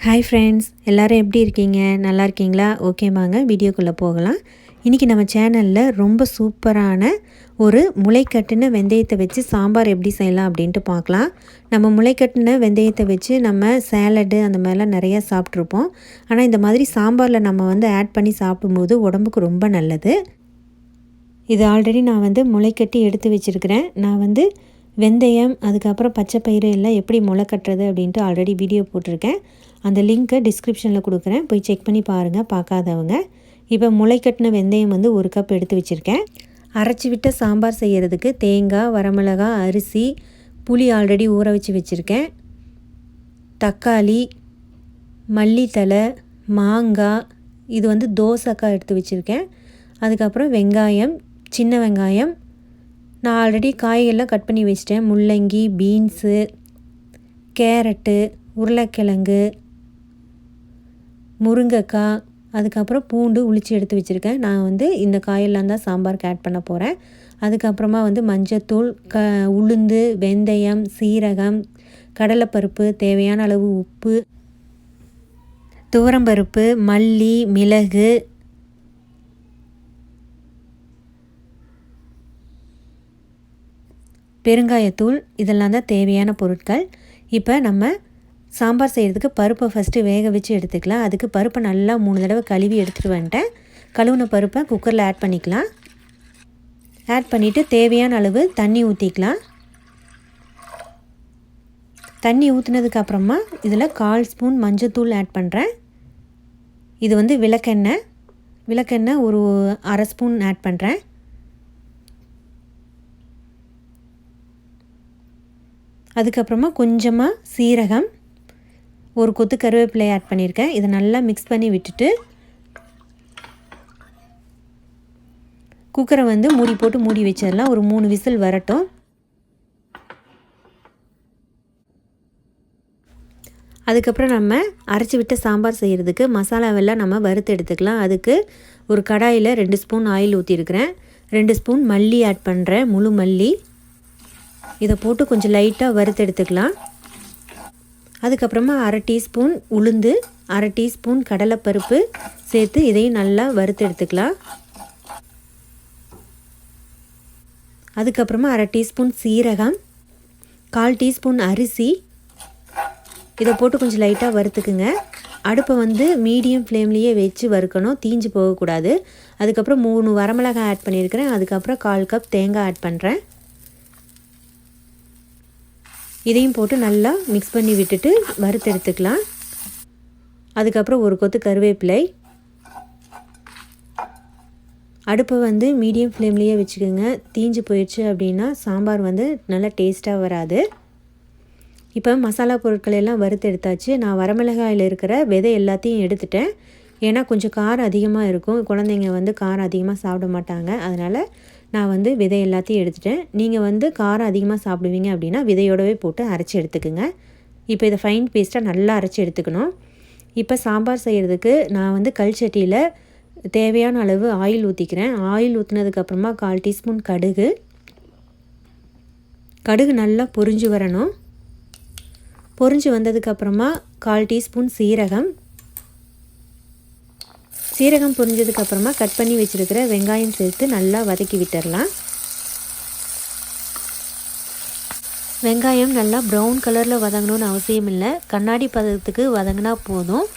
Hi friends, எல்லோரும் எப்படி இருக்கீங்க? நல்லா இருக்கீங்களா? ஓகே வாங்க வீடியோக்குள்ளே போகலாம். இன்றைக்கி நம்ம சேனலில் ரொம்ப சூப்பரான ஒரு முளைக்கட்டின வெந்தயத்தை வச்சு சாம்பார் எப்படி செய்யலாம் அப்படின்ட்டு பார்க்கலாம். நம்ம முளைக்கட்டின வெந்தயத்தை வச்சு நம்ம சேலடு அந்த மாதிரிலாம் நிறையா சாப்பிட்ருப்போம். ஆனால் இந்த மாதிரி சாம்பாரில் நம்ம ஆட் பண்ணி சாப்பிடும்போது உடம்புக்கு ரொம்ப நல்லது. இது ஆல்ரெடி நான் முளைக்கட்டி எடுத்து வச்சுருக்கிறேன். நான் வெந்தயம் அதுக்கப்புறம் பச்சை பயிறு எல்லாம் எப்படி முளை கட்டுறது அப்படின்ட்டு ஆல்ரெடி வீடியோ போட்டிருக்கேன். அந்த லிங்க்கை டிஸ்கிரிப்ஷனில் கொடுக்குறேன், போய் செக் பண்ணி பாருங்கள் பார்க்காதவங்க. இப்போ முளைக்கட்டின வெந்தயம் 1 கப் எடுத்து வச்சுருக்கேன். அரைச்சி விட்ட சாம்பார் செய்கிறதுக்கு தேங்காய், வரமிளகாய், அரிசி, புளி ஆல்ரெடி ஊற வச்சு வச்சுருக்கேன், தக்காளி, மல்லித்தலை, மாங்காய், இது தோசைக்காய் எடுத்து வச்சுருக்கேன். அதுக்கப்புறம் வெங்காயம், சின்ன வெங்காயம், நான் ஆல்ரெடி காய்கள்லாம் கட் பண்ணி வச்சிட்டேன். முள்ளங்கி, பீன்ஸு, கேரட்டு, உருளைக்கிழங்கு, முருங்கைக்காய், அதுக்கப்புறம் பூண்டு உளித்து எடுத்து வச்சுருக்கேன். நான் இந்த காயெல்லாம் தான் சாம்பாருக்கு ஆட் பண்ண போகிறேன். அதுக்கப்புறமா மஞ்சத்தூள், உளுந்து, வெந்தயம், சீரகம், கடலைப்பருப்பு, தேவையான அளவு உப்பு, துவரம்பருப்பு, மல்லி, மிளகு, பெருங்காயத்தூள், இதெல்லாம் தான் தேவையான பொருட்கள். இப்போ நம்ம சாம்பார் செய்கிறதுக்கு பருப்பை ஃபஸ்ட்டு வேக வச்சு எடுத்துக்கலாம். அதுக்கு பருப்பை நல்லா 3 தடவை கழுவி எடுத்துகிட்டு வந்துட்டேன். கழுவுன பருப்பை குக்கரில் ஆட் பண்ணிக்கலாம். ஆட் பண்ணிவிட்டு தேவையான அளவு தண்ணி ஊற்றிக்கலாம். தண்ணி ஊற்றினதுக்கப்புறமா இதில் 1/4 ஸ்பூன் மஞ்சத்தூள் ஆட் பண்ணுறேன். இது விளக்கெண்ணெய் ஒரு 1/2 ஸ்பூன் ஆட் பண்ணுறேன். அதுக்கப்புறமா கொஞ்சமாக சீரகம், ஒரு கொத்து கருவேப்பிலை ஆட் பண்ணியிருக்கேன். இதை நல்லா மிக்ஸ் பண்ணி விட்டுட்டு குக்கரை மூடி போட்டு மூடி வச்சிடலாம். ஒரு 3 விசில் வரட்டும். அதுக்கப்புறம் நம்ம அரைச்சி விட்ட சாம்பார் செய்கிறதுக்கு மசாலாவெல்லாம் நம்ம வறுத்து எடுத்துக்கலாம். அதுக்கு ஒரு கடாயில் 2 ஸ்பூன் ஆயில் ஊற்றிருக்கிறேன். 2 ஸ்பூன் மல்லி ஆட் பண்ணுறேன், முழு மல்லி. இதை போட்டு கொஞ்சம் லைட்டாக வறுத்து எடுத்துக்கலாம். அதுக்கப்புறமா 1/2 டீஸ்பூன் உளுந்து, 1/2 டீஸ்பூன் கடலைப்பருப்பு சேர்த்து இதையும் நல்லா வறுத்து எடுத்துக்கலாம். அதுக்கப்புறமா 1/2 டீஸ்பூன் சீரகம், 1/4 டீஸ்பூன் அரிசி, இதை போட்டு கொஞ்சம் லைட்டாக வறுத்துக்குங்க. அடுப்பை மீடியம் ஃப்ளேம்லேயே வச்சு வறுக்கணும், தீஞ்சு போகக்கூடாது. அதுக்கப்புறம் 3 வரமிளகாய் ஆட் பண்ணியிருக்கிறேன். அதுக்கப்புறம் 1/4 கப் தேங்காய் ஆட் பண்ணுறேன். இதையும் போட்டு நல்லா மிக்ஸ் பண்ணி விட்டுட்டு வறுத்து எடுத்துக்கலாம். அதுக்கப்புறம் ஒரு கொத்து கருவேப்பிலை. அடுப்பை மீடியம் ஃப்ளேம்லேயே வச்சுக்கோங்க. தீஞ்சு போயிடுச்சு அப்படின்னா சாம்பார் நல்லா டேஸ்ட்டாக வராது. இப்போ மசாலா பொருட்கள் எல்லாம் வறுத்து எடுத்தாச்சு. நான் வரமிளகாயில் இருக்கிற விதை எல்லாத்தையும் எடுத்துட்டேன். ஏன்னா கொஞ்சம் காரம் அதிகமாக இருக்கும். குழந்தைங்க காரம் அதிகமாக சாப்பிட மாட்டாங்க. அதனால் நான் விதை எல்லாத்தையும் எடுத்துட்டேன். நீங்கள் காரம் அதிகமாக சாப்பிடுவீங்க அப்படின்னா விதையோடவே போட்டு அரைச்சி எடுத்துக்குங்க. இப்போ இதை ஃபைன் பேஸ்ட்டாக நல்லா அரைச்சி எடுத்துக்கணும். இப்போ சாம்பார் செய்கிறதுக்கு நான் கல் சட்டியில் தேவையான அளவு ஆயில் ஊற்றிக்கிறேன். ஆயில் ஊற்றினதுக்கப்புறமா 1/4 டீஸ்பூன் கடுகு நல்லா பொரிஞ்சு வரணும். பொரிஞ்சு வந்ததுக்கப்புறமா 1/4 டீஸ்பூன் சீரகம் பொரிஞ்சதுக்கப்புறமா கட் பண்ணி வச்சுருக்கிற வெங்காயம் சேர்த்து நல்லா வதக்கி விட்டுடலாம். வெங்காயம் நல்லா ப்ரௌன் கலரில் வதங்கணும்னு அவசியம் இல்லை, கண்ணாடி பதத்துக்கு வதங்கினா போதும்.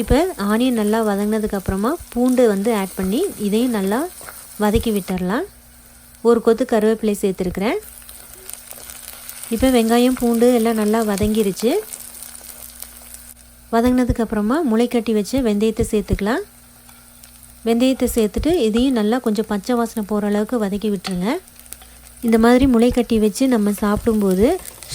இப்போ ஆனியன் நல்லா வதங்கினதுக்கப்புறமா பூண்டு ஆட் பண்ணி இதையும் நல்லா வதக்கி விட்டுடலாம். ஒரு கொத்து கருவேப்பிலை சேர்த்துருக்குறேன். இப்போ வெங்காயம் பூண்டு எல்லாம் நல்லா வதங்கிருச்சு. வதங்கினதுக்கப்புறமா முளைக்கட்டி வச்சு வெந்தயத்தை சேர்த்துக்கலாம். வெந்தயத்தை சேர்த்துட்டு இதையும் நல்லா கொஞ்சம் பச்சை வாசனை போகிற அளவுக்கு வதக்கி விட்டுருங்க. இந்த மாதிரி முளைக்கட்டி வச்சு நம்ம சாப்பிடும்போது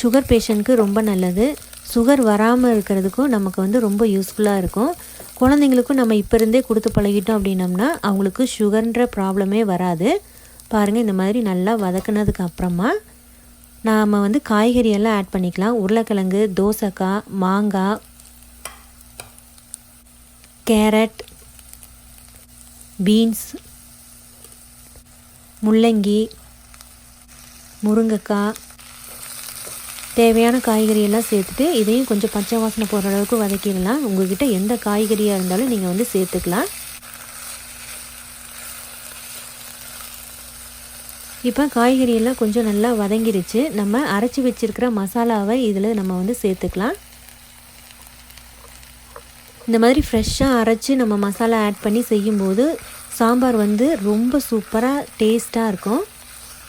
சுகர் பேஷண்ட்க்கு ரொம்ப நல்லது. சுகர் வராமல் இருக்கிறதுக்கும் நமக்கு ரொம்ப யூஸ்ஃபுல்லாக இருக்கும். குழந்தைங்களுக்கும் நம்ம இப்போ இருந்தே கொடுத்து பழகிட்டோம் அப்படின்னம்னா அவங்களுக்கு சுகர்ன்ற ப்ராப்ளமே வராது. பாருங்கள், இந்த மாதிரி நல்லா வதக்குனதுக்கு அப்புறமா நாம் காய்கறியெல்லாம் ஆட் பண்ணிக்கலாம். உருளைக்கிழங்கு, தோசைக்காய், மாங்காய், கேரட், பீன்ஸ், முள்ளங்கி, முருங்கைக்காய், தேவையான காய்கறி எல்லாம் சேர்த்துட்டு இதையும் கொஞ்சம் பச்சை வாசனை போகிற அளவுக்கு வதக்கிடலாம். உங்கள்கிட்ட எந்த காய்கறியாக இருந்தாலும் நீங்கள் வந்து சேர்த்துக்கலாம். இப்போ காய்கறியெல்லாம் கொஞ்சம் நல்லா வதங்கிடுச்சு. நம்ம அரைச்சி வச்சுருக்கிற மசாலாவை இதில் நம்ம வந்து சேர்த்துக்கலாம். இந்த மாதிரி ஃப்ரெஷ்ஷாக அரைச்சி நம்ம மசாலா ஆட் பண்ணி செய்யும்போது சாம்பார் வந்து ரொம்ப சூப்பராக டேஸ்ட்டாக இருக்கும்.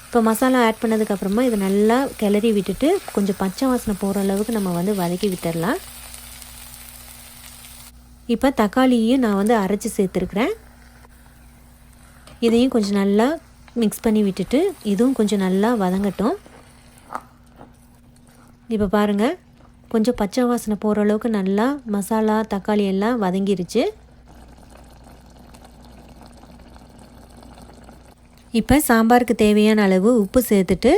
இப்போ மசாலா ஆட் பண்ணதுக்கப்புறமா இதை நல்லா கிளறி விட்டுட்டு கொஞ்சம் பச்சை வாசனை போகிற அளவுக்கு நம்ம வந்து வதக்கி விட்டுடலாம். இப்போ தக்காளியும் நான் வந்து அரைச்சி சேர்த்துருக்குறேன். இதையும் கொஞ்சம் நல்லா மிக்ஸ் பண்ணி விட்டுட்டு இதுவும் கொஞ்சம் நல்லா வதங்கட்டும். இப்போ பாருங்கள், கொஞ்சம் பச்சை வாசனை போகிற அளவுக்கு நல்லா மசாலா தக்காளி எல்லாம் வதங்கிருச்சு. இப்போ சாம்பாருக்கு தேவையான அளவு உப்பு சேர்த்துட்டு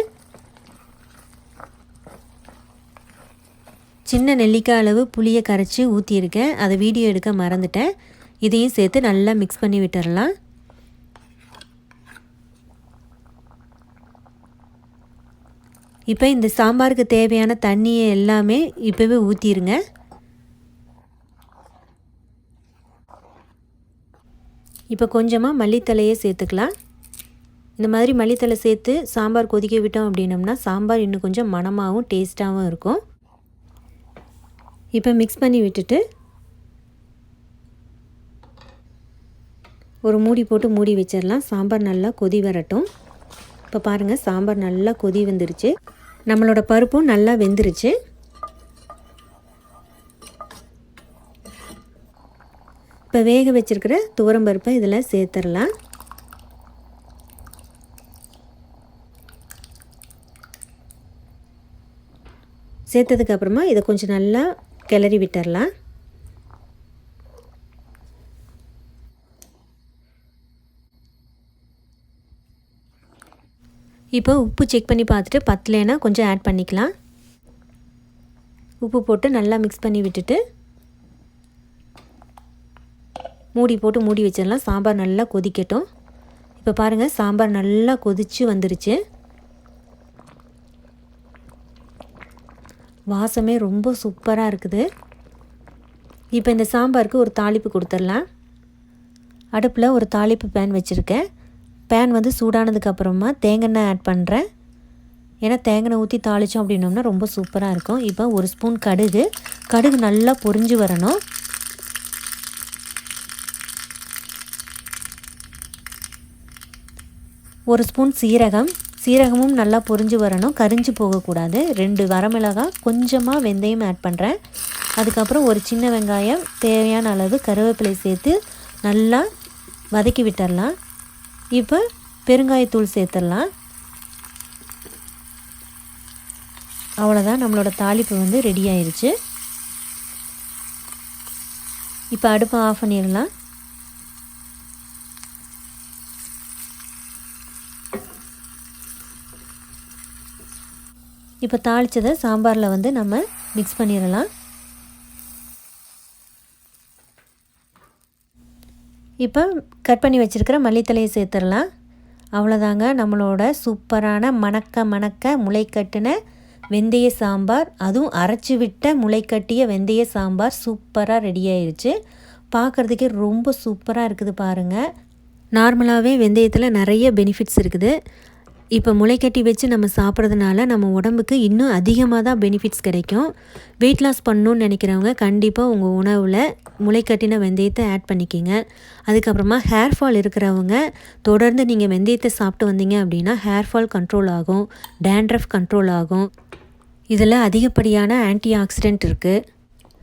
சின்ன நெல்லிக்காய் அளவு புளியை கரைச்சி ஊற்றியிருக்கேன். அதை வீடியோ எடுக்க மறந்துட்டேன். இதையும் சேர்த்து நல்லா மிக்ஸ் பண்ணி விட்டுறலாம். இப்போ இந்த சாம்பாருக்கு தேவையான தண்ணியை எல்லாமே இப்போவே ஊற்றிடுங்க. இப்போ கொஞ்சமாக மல்லித்தலையை சேர்த்துக்கலாம். இந்த மாதிரி மல்லித்தலை சேர்த்து சாம்பார் கொதிக்க விட்டோம் அப்படின்னம்னா சாம்பார் இன்னும் கொஞ்சம் மணமாகவும் டேஸ்ட்டாகவும் இருக்கும். இப்போ மிக்ஸ் பண்ணி விட்டுட்டு ஒரு மூடி போட்டு மூடி வச்சிடலாம். சாம்பார் நல்லா கொதி வரட்டும். இப்போ பாருங்கள், சாம்பார் நல்லா கொதி வந்துருச்சு. நம்மளோட பருப்பும் நல்லா வெந்துருச்சு. இப்போ வேக வச்சுருக்கிற துவரம்பருப்பை இதில் சேர்த்துடலாம். சேர்த்ததுக்கப்புறமா இதை கொஞ்சம் நல்லா கிளறி விட்டுடலாம். இப்போ உப்பு செக் பண்ணி பார்த்துட்டு பத்தலைன்னா கொஞ்சம் ஆட் பண்ணிக்கலாம். உப்பு போட்டு நல்லா மிக்ஸ் பண்ணி விட்டுட்டு மூடி போட்டு மூடி வச்சிடலாம். சாம்பார் நல்லா கொதிக்கட்டும். இப்போ பாருங்கள், சாம்பார் நல்லா கொதித்து வந்துருச்சு. வாசமே ரொம்ப சூப்பராக இருக்குது. இப்போ இந்த சாம்பாருக்கு ஒரு தாளிப்பு கொடுத்துடலாம். அடுப்பில் ஒரு தாளிப்பு பேன் வச்சுருக்கேன். பேன் வந்து சூடானதுக்கப்புறமா தேங்காய் ஆட் பண்ணுறேன். ஏன்னா தேங்காய் ஊற்றி தாளித்தோம் அப்படின்னோம்னா ரொம்ப சூப்பராக இருக்கும். இப்போ ஒரு ஸ்பூன் கடுகு நல்லா பொரிஞ்சு வரணும். ஒரு ஸ்பூன் சீரகமும் நல்லா பொரிஞ்சு வரணும், கரிஞ்சு போகக்கூடாது. 2 வரமிளகாய், கொஞ்சமாக வெந்தயம் ஆட் பண்ணுறேன். அதுக்கப்புறம் ஒரு சின்ன வெங்காயம், தேவையான அளவு கருவேப்பிலை சேர்த்து நல்லா வதக்கி விட்டுடலாம். இப்போ பெருங்காயத்தூள் சேர்த்துடலாம். அவ்வளோதான், நம்மளோட தாளிப்பு வந்து ரெடி ஆயிடுச்சு. இப்போ அடுப்பை ஆஃப் பண்ணிடலாம். இப்போ தாளித்ததை சாம்பாரில் வந்து நம்ம மிக்ஸ் பண்ணிடலாம். இப்போ கட் பண்ணி வச்சுருக்கிற மல்லித்தலையை சேர்த்துடலாம். அவ்வளோதாங்க, நம்மளோட சூப்பரான மணக்க முளைக்கட்டின வெந்தய சாம்பார், அதுவும் அரைச்சி விட்ட முளைக்கட்டிய வெந்தய சாம்பார் சூப்பராக ரெடி ஆயிடுச்சு. பார்க்குறதுக்கே ரொம்ப சூப்பராக இருக்குது பாருங்கள். நார்மலாகவே வெந்தயத்தில் நிறைய பெனிஃபிட்ஸ் இருக்குது. இப்போ முளைக்கட்டி வச்சு நம்ம சாப்பிட்றதுனால நம்ம உடம்புக்கு இன்னும் அதிகமாக தான் பெனிஃபிட்ஸ் கிடைக்கும். வெயிட் லாஸ் பண்ணணுன்னு நினைக்கிறவங்க கண்டிப்பாக உங்கள் உணவில் முளைக்கட்டின வெந்தயத்தை ஆட் பண்ணிக்கிங்க. அதுக்கப்புறமா ஹேர் ஃபால் இருக்கிறவங்க தொடர்ந்து நீங்கள் வெந்தயத்தை சாப்பிட்டு வந்தீங்க அப்படின்னா ஹேர் ஃபால் கண்ட்ரோல் ஆகும், டேண்ட்ரஃப் கண்ட்ரோல் ஆகும். இதில் அதிகப்படியான ஆன்டி ஆக்சிடென்ட் இருக்குது.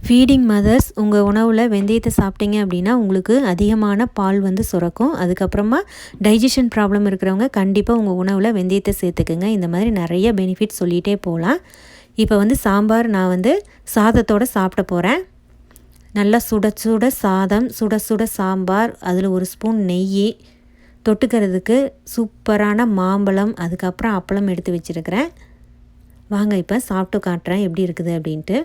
ஃபீடிங் மதர்ஸ் உங்கள் உணவில் வெந்தயத்தை சாப்பிட்டீங்க அப்படின்னா உங்களுக்கு அதிகமான பால் வந்து சுரக்கும். அதுக்கப்புறமா டைஜஷன் ப்ராப்ளம் இருக்கிறவங்க கண்டிப்பாக உங்கள் உணவில் வெந்தயத்தை சேர்த்துக்குங்க. இந்த மாதிரி நிறைய பெனிஃபிட் சொல்லிகிட்டே போகலாம். இப்போ வந்து சாம்பார் நான் வந்து சாதத்தோடு சாப்பிட போகிறேன். நல்லா சுட சாதம், சுட சாம்பார், அதில் ஒரு ஸ்பூன் நெய், தொட்டுக்கிறதுக்கு சூப்பரான மாம்பழம், அதுக்கப்புறம் அப்பளம் எடுத்து வச்சுருக்கிறேன். வாங்க இப்போ சாப்பிட்டு காட்டுறேன் எப்படி இருக்குது அப்படின்ட்டு.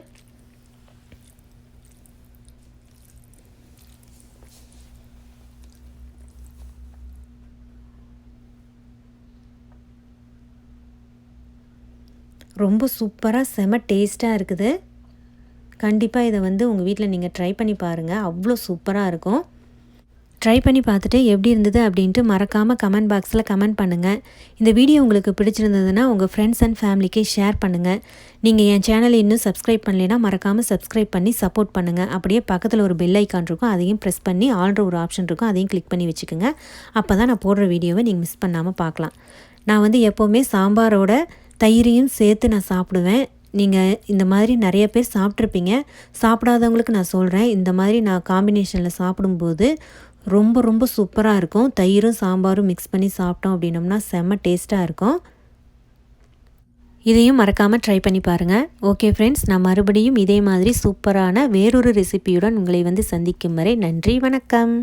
ரொம்ப சூப்பராக செம டேஸ்ட்டாக இருக்குது. கண்டிப்பாக இதை வந்து உங்கள் வீட்டில் நீங்கள் ட்ரை பண்ணி பாருங்கள். அவ்வளோ சூப்பராக இருக்கும். ட்ரை பண்ணி பார்த்துட்டு எப்படி இருந்தது அப்படின்ட்டு மறக்காமல் கமெண்ட் பாக்ஸில் கமெண்ட் பண்ணுங்கள். இந்த வீடியோ உங்களுக்கு பிடிச்சிருந்ததுன்னா உங்கள் ஃப்ரெண்ட்ஸ் அண்ட் ஃபேமிலிக்கு ஷேர் பண்ணுங்கள். நீங்கள் என் சேனலை இன்னும் சப்ஸ்கிரைப் பண்ணலைன்னா மறக்காமல் சப்ஸ்கிரைப் பண்ணி சப்போர்ட் பண்ணுங்கள். அப்படியே பக்கத்தில் ஒரு பெல் ஐக்கான் இருக்கும், அதையும் ப்ரெஸ் பண்ணி ஆல்ற ஒரு ஆப்ஷன் இருக்கும், அதையும் கிளிக் பண்ணி வச்சுக்கோங்க. அப்போ தான் நான் போடுற வீடியோவை நீங்கள் மிஸ் பண்ணாமல் பார்க்கலாம். நான் வந்து எப்போவுமே சாம்பாரோட தயிரையும் சேர்த்து நான் சாப்பிடுவேன். நீங்கள் இந்த மாதிரி நிறைய பேர் சாப்பிட்ருப்பீங்க. சாப்பிடாதவங்களுக்கு நான் சொல்கிறேன், இந்த மாதிரி நான் காம்பினேஷனில் சாப்பிடும்போது ரொம்ப ரொம்ப சூப்பராக இருக்கும். தயிரும் சாம்பாரும் மிக்ஸ் பண்ணி சாப்பிட்டோம் அப்படின்னோம்னா செம்ம டேஸ்ட்டாக இருக்கும். இதையும் மறக்காமல் ட்ரை பண்ணி பாருங்கள். ஓகே ஃப்ரெண்ட்ஸ், நான் மறுபடியும் இதே மாதிரி சூப்பரான வேறொரு ரெசிபியுடன் உங்களை வந்து சந்திக்கும் வரை நன்றி, வணக்கம்.